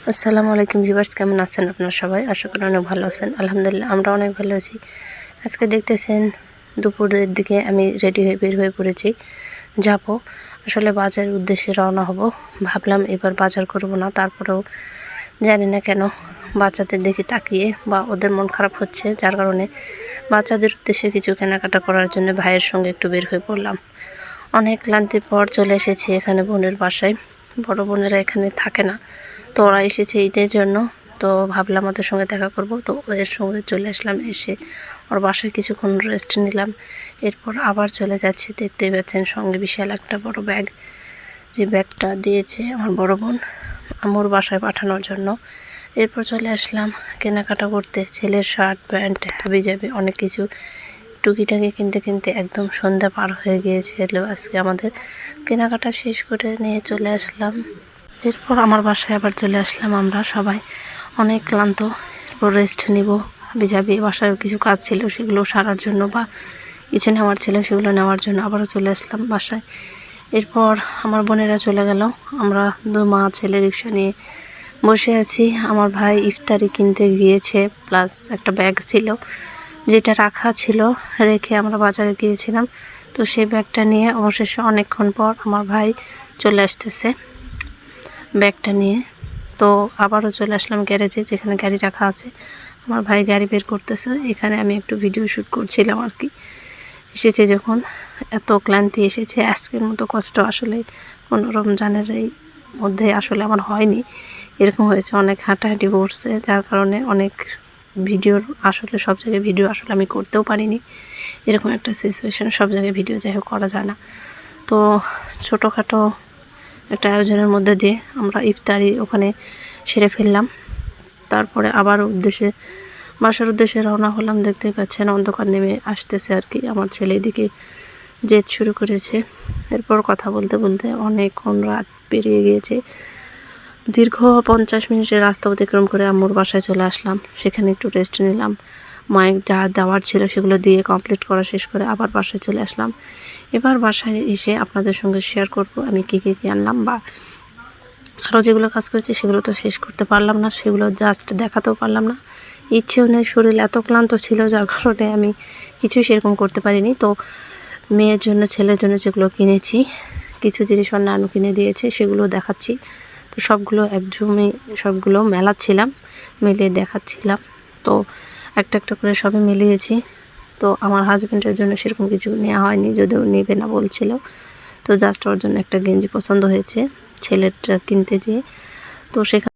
আসসালামু আলাইকুম ভিউয়ার্স, কেমন আছেন আপনারা সবাই? আশা করি অনেক ভালো আছেন। আলহামদুলিল্লাহ আমরা অনেক ভালো আছি। আজকে দেখতেছেন দুপুরের দিকে আমি রেডি হয়ে বের হয়ে পড়েছি, যাব আসলে বাজারের উদ্দেশ্যে রওনা হব। ভাবলাম এবার বাজার করব না, তারপরেও জানি না কেন বাচ্চাদের দেখে তাকিয়ে বা ওদের মন খারাপ হচ্ছে, যার কারণে বাচ্চাদের উদ্দেশ্যে কিছু কেনাকাটা করার জন্য ভাইয়ের সঙ্গে একটু বের হয়ে পড়লাম। অনেক ক্লান্তির পর চলে এসেছি এখানে বোনের বাসায়। বড় বোনেরা এখানে থাকে না, তো ওরা এসেছে ঈদের জন্য। তো ভাবলাম ওদের সঙ্গে দেখা করব, তো ওদের সঙ্গে চলে আসলাম। এসে ওর বাসায় কিছুক্ষণ রেস্ট নিলাম, এরপর আবার চলে যাচ্ছি। দেখতেই পাচ্ছেন সঙ্গে বিশাল একটা বড় ব্যাগ, যে ব্যাগটা দিয়েছে আমার বড় বোন আমার বাসায় পাঠানোর জন্য। এরপর চলে আসলাম কেনাকাটা করতে, ছেলের শার্ট প্যান্ট হাবিজাবি অনেক কিছু টুকিটাকি কিনতে কিনতে একদম সন্ধ্যা পার হয়ে গিয়েছিল। আজকে আমাদের কেনাকাটা শেষ করে নিয়ে চলে আসলাম। এরপর আমার বাসায় আবার চলে আসলাম। আমরা সবাই অনেক ক্লান্ত, এরপর রেস্ট নিব। হাবিজাবি বাসায় কিছু কাজ ছিল, সেগুলো সারার জন্য বা কিছু নেওয়ার ছিল, সেগুলো নেওয়ার জন্য আবারও চলে আসলাম বাসায়। এরপর আমার বোনেরা চলে গেল, আমরা দু মা ছেলে রিক্সা নিয়ে বসে আছি। আমার ভাই ইফতারি কিনতে গিয়েছে, প্লাস একটা ব্যাগ ছিল যেটা রাখা ছিল, রেখে আমরা বাজারে গিয়েছিলাম। তো সেই ব্যাগটা নিয়ে অবশেষে অনেকক্ষণ পর আমার ভাই চলে আসতেছে ব্যাগটা নিয়ে। তো আবারও চলে আসলাম গ্যারেজে, যেখানে গাড়ি রাখা আছে। আমার ভাই গাড়ি বের করতেছে, এখানে আমি একটু ভিডিও শ্যুট করছিলাম আর কি। এসেছে যখন, এত ক্লান্তি এসেছে, আজকের মতো কষ্ট আসলে কোনো রমজানের এই মধ্যে আসলে আমার হয়নি। এরকম হয়েছে, অনেক হাঁটাহাঁটি পড়ছে, যার কারণে অনেক ভিডিওর আসলে সব জায়গায় ভিডিও আসলে আমি করতেও পারিনি। এরকম একটা সিচুয়েশন, সব জায়গায় ভিডিও যাই হোক করা যায় না। তো ছোটোখাটো একটা আয়োজনের মধ্যে দিয়ে আমরা ইফতারি ওখানে সেরে ফেললাম। তারপরে আবার বাসার উদ্দেশ্যে রওনা হলাম। দেখতেই পাচ্ছেন অন্ধকার নেমে আসতেছে আর কি। আমার ছেলে এদিকে জেদ শুরু করেছে। এরপর কথা বলতে বলতে অনেকক্ষণ রাত পেরিয়ে গিয়েছে। দীর্ঘ 50 মিনিটের রাস্তা অতিক্রম করে আম্মুর বাসায় চলে আসলাম। সেখানে একটু রেস্ট নিলাম, মায়ের যা দেওয়ার ছিল সেগুলো দিয়ে কমপ্লিট করা শেষ করে আবার বাসায় চলে আসলাম। এবার বাসায় এসে আপনাদের সঙ্গে শেয়ার করব আমি কী আনলাম, বা আরও যেগুলো কাজ করেছি সেগুলো তো শেষ করতে পারলাম না, সেগুলো জাস্ট দেখাতেও পারলাম না। ইচ্ছেও নেই, শরীর এত ক্লান্ত ছিল, যার কারণে আমি কিছুই সেরকম করতে পারিনি। তো মেয়ের জন্য ছেলের জন্য যেগুলো কিনেছি, কিছু জিনিস অন্যান্য কিনে দিয়েছে, সেগুলো দেখাচ্ছি। তো সবগুলো একজমে সবগুলো মেলাচ্ছিলাম, মিলিয়ে দেখাচ্ছিলাম। তো একটা একটা করে সবই মিলিয়েছি। তো আমার হাজব্যান্ডের জন্য সেরকম কিছু নেওয়া হয়নি, যদিও নেবে না বলছিল। তো জাস্ট ওর জন্য একটা গেঞ্জি পছন্দ হয়েছে ছেলেরটা কিনতে যেয়ে। তো সেখানে